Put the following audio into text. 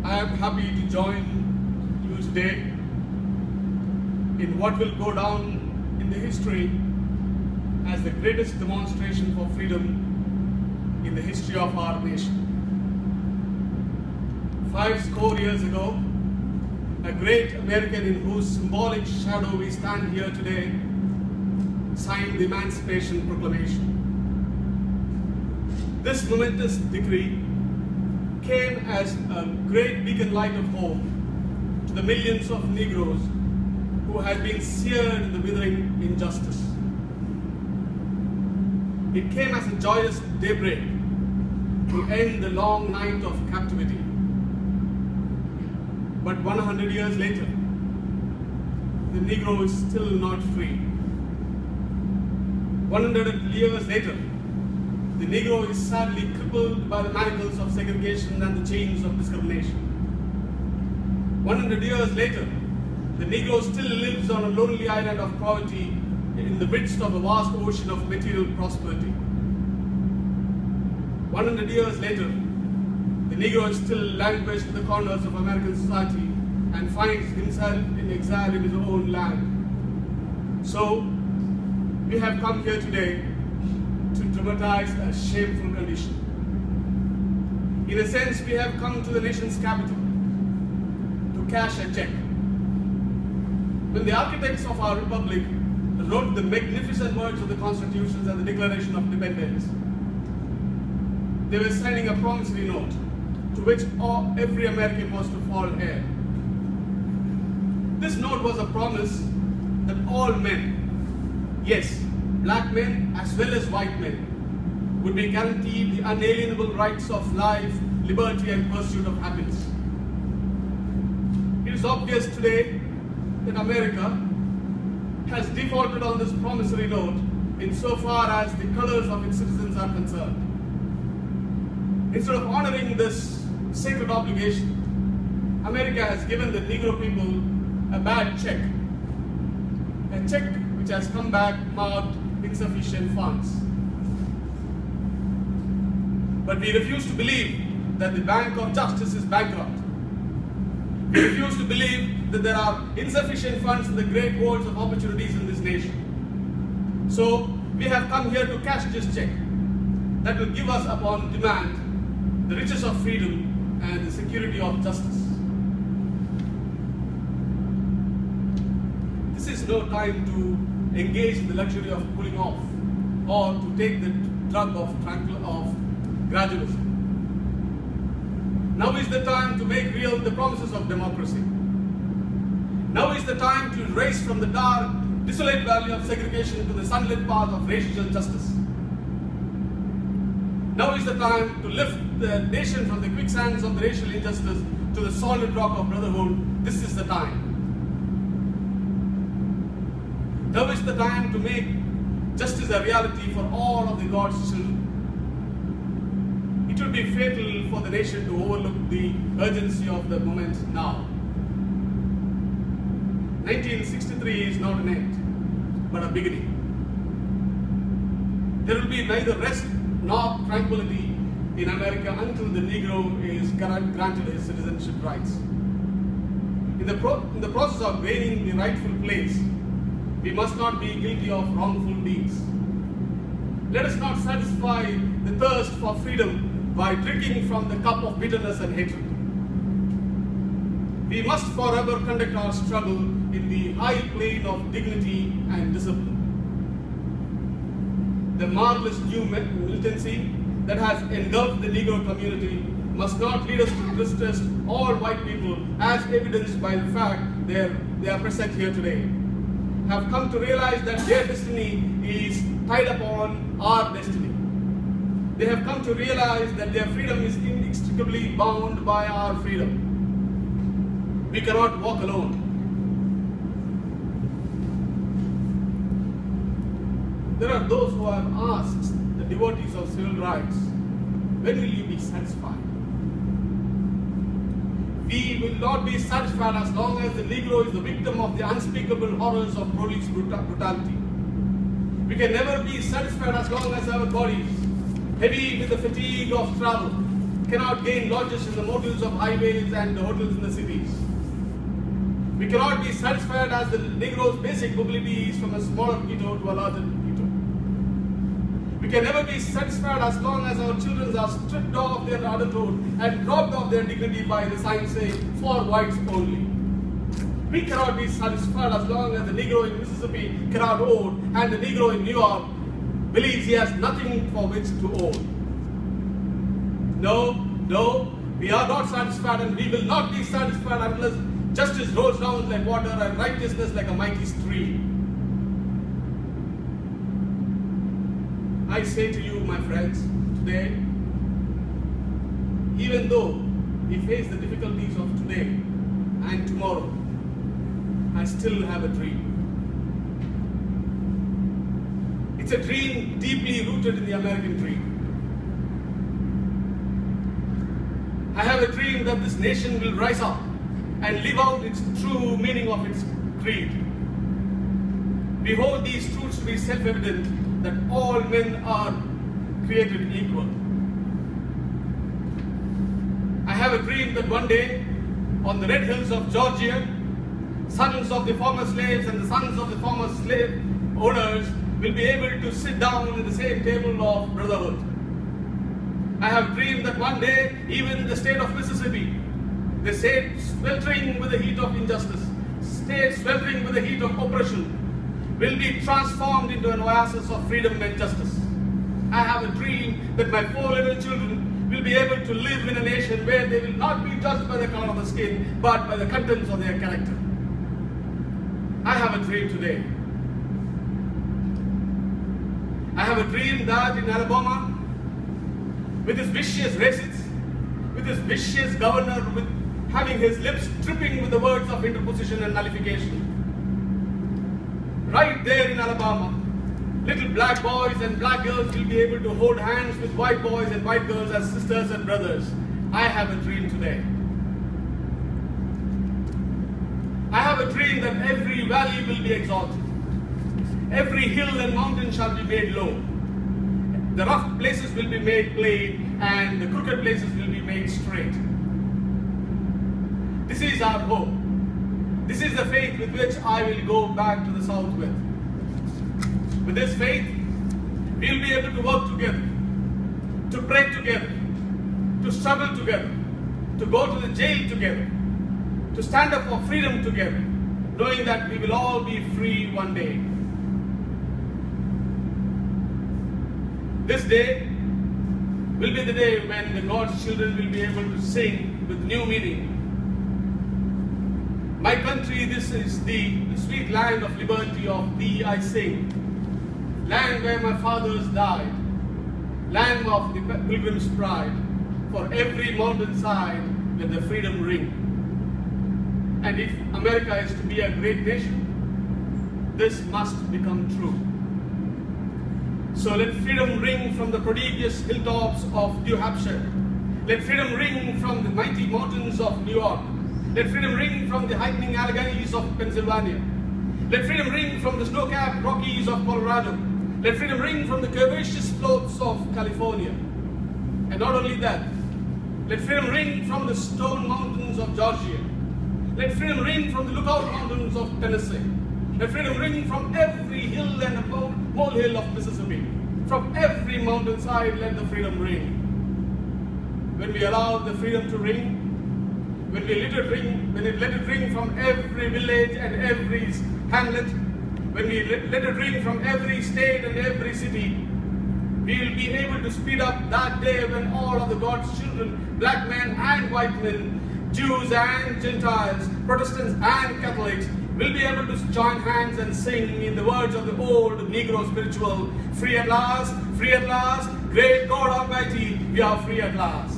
I am happy to join you today in what will go down in the history as the greatest demonstration for freedom in the history of our nation. 50 years ago, a great American in whose symbolic shadow we stand here today signed the Emancipation Proclamation. This momentous decree came as a great beacon light of hope to the millions of Negroes who had been seared in the withering injustice. It came as a joyous daybreak to end the long night of captivity. But 100 years later, the Negro is still not free. 100 years later, the Negro is sadly crippled by the manacles of segregation and the chains of discrimination. 100 years later, the Negro still lives on a lonely island of poverty in the midst of a vast ocean of material prosperity. 100 years later, the Negro is still languished in the corners of American society and finds himself in exile in his own land. So, we have come here today to dramatize a shameful condition. In a sense, we have come to the nation's capital to cash a check. When the architects of our republic wrote the magnificent words of the Constitution and the Declaration of Independence, they were signing a promissory note to which every American was to fall heir. This note was a promise that all men, yes, black men as well as white men, would be guaranteed the unalienable rights of life, liberty and pursuit of happiness. It is obvious today that America has defaulted on this promissory note insofar as the colors of its citizens are concerned. Instead of honoring this sacred obligation, America has given the Negro people a bad check. A check which has come back marked insufficient funds. But we refuse to believe that the Bank of Justice is bankrupt. We refuse to believe that there are insufficient funds in the great vaults of opportunities in this nation. So we have come here to cash this check that will give us upon demand the riches of freedom and the security of justice. This is no time to engage in the luxury of cooling off or to take the drug of gradualism. Now is the time to make real the promises of democracy. Now is the time to race from the dark, desolate valley of segregation to the sunlit path of racial justice. Now is the time to lift the nation from the quicksands of the racial injustice to the solid rock of brotherhood. This is the time. Now is the time to make justice a reality for all of the God's children. It would be fatal for the nation to overlook the urgency of the moment now. 1963 is not an end, but a beginning. There will be neither rest nor tranquility in America until the Negro is granted his citizenship rights. In the process of gaining the rightful place, we must not be guilty of wrongful deeds. Let us not satisfy the thirst for freedom by drinking from the cup of bitterness and hatred. We must forever conduct our struggle in the high plane of dignity and discipline. The marvelous new militancy that has engulfed the Negro community must not lead us to distrust all white people, as evidenced by the fact they are present here today, have come to realize that their destiny is tied upon our destiny. They have come to realize that their freedom is inextricably bound by our freedom. We cannot walk alone. There are those who have asked the devotees of civil rights, when will you be satisfied? We will not be satisfied as long as the Negro is the victim of the unspeakable horrors of police brutality. We can never be satisfied as long as our bodies, heavy with the fatigue of travel, cannot gain lodges in the motels of highways and the hotels in the cities. We cannot be satisfied as the Negro's basic mobility is from a smaller Quito to a larger Quito. We can never be satisfied as long as our children are stripped of their adulthood and robbed of their dignity by the sign saying, "For whites only." We cannot be satisfied as long as the Negro in Mississippi cannot own and the Negro in New York believes he has nothing for which to own. No, we are not satisfied, and we will not be satisfied unless justice rolls down like water and righteousness like a mighty stream. I say to you, my friends, today, even though we face the difficulties of today and tomorrow, I still have a dream. It's a dream deeply rooted in the American dream. I have a dream that this nation will rise up and live out its true meaning of its creed. We hold these truths to be self-evident, that all men are created equal. I have a dream that one day, on the red hills of Georgia, sons of the former slaves and the sons of the former slave owners will be able to sit down at the same table of brotherhood. I have dreamed that one day, even the state of Mississippi, the state sweltering with the heat of injustice, state sweltering with the heat of oppression, will be transformed into an oasis of freedom and justice. I have a dream that my 4 little children will be able to live in a nation where they will not be judged by the color of the skin, but by the contents of their character. I have a dream today. I have a dream that in Alabama, with his vicious racists, with his vicious governor, with having his lips dripping with the words of interposition and nullification, right there in Alabama, little black boys and black girls will be able to hold hands with white boys and white girls as sisters and brothers. I have a dream today. I have a dream that every valley will be exalted. Every hill and mountain shall be made low. The rough places will be made plain, and the crooked places will be made straight. This is our hope. This is the faith with which I will go back to the South with. With this faith, we will be able to work together, to pray together, to struggle together, to go to the jail together, to stand up for freedom together, knowing that we will all be free one day. This day will be the day when the God's children will be able to sing with new meaning. My country, this is the sweet land of liberty, of thee I sing. Land where my fathers died, land of the pilgrim's pride. For every mountainside let the freedom ring. And if America is to be a great nation, this must become true. So let freedom ring from the prodigious hilltops of New Hampshire. Let freedom ring from the mighty mountains of New York. Let freedom ring from the heightening Alleghenies of Pennsylvania. Let freedom ring from the snow-capped Rockies of Colorado. Let freedom ring from the curvaceous slopes of California. And not only that, let freedom ring from the stone mountains of Georgia. Let freedom ring from the lookout mountains of Tennessee. Let freedom ring from every hill and molehill of Mississippi. From every mountainside, let the freedom ring. When we allow the freedom to ring, when we let it ring from every village and every hamlet, when we let it ring from every state and every city, we will be able to speed up that day when all of the God's children, black men and white men, Jews and Gentiles, Protestants and Catholics, will be able to join hands and sing in the words of the old Negro spiritual, free at last, great God Almighty, we are free at last.